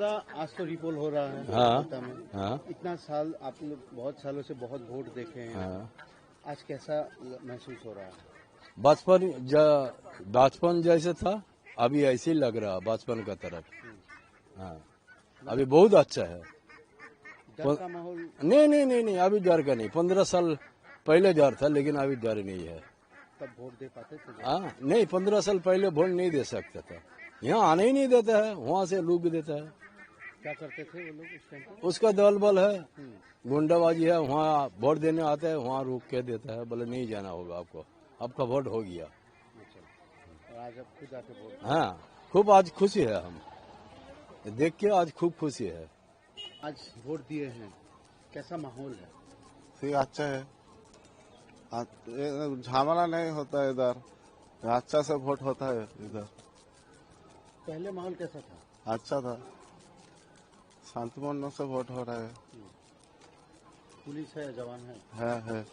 दादा आज तो रिपोल हो रहा है हाँ। कोलकाता में। हाँ। इतना साल आप लोग बहुत सालों से बहुत वोट देखे हैं। हाँ। आज कैसा महसूस हो रहा है? बचपन जैसे था अभी ऐसे ही लग रहा बचपन का तरफ। हाँ अभी बहुत अच्छा है। डर का माहौल? नहीं अभी डर का नहीं। 15 साल पहले डर था लेकिन अभी डर नहीं है। तब वोट दे पाते थे? हाँ नहीं 15 साल पहले वोट नहीं दे सकता था। यहाँ आने ही नहीं देता है, वहाँ से लूट देता है। क्या करते थे वो लोग उस टाइम पे? उसका दल बल है, गुंडाबाजी है। वहाँ वोट देने आता है, वहाँ रोक के देता है, बोले नहीं जाना होगा आपको, आपका वोट हो गया। और आज अब खुद आके वोट? हाँ खूब आज खुशी है, हम देख के आज खूब खुशी है। आज वोट दिए हैं, कैसा माहौल है? ठीक अच्छा है, झमेला नहीं होता है इधर, अच्छा से वोट होता है इधर। पहले माहौल कैसा था? अच्छा था, शांतिपूर्ण से वोट हो रहा है। पुलिस है, जवान है? है।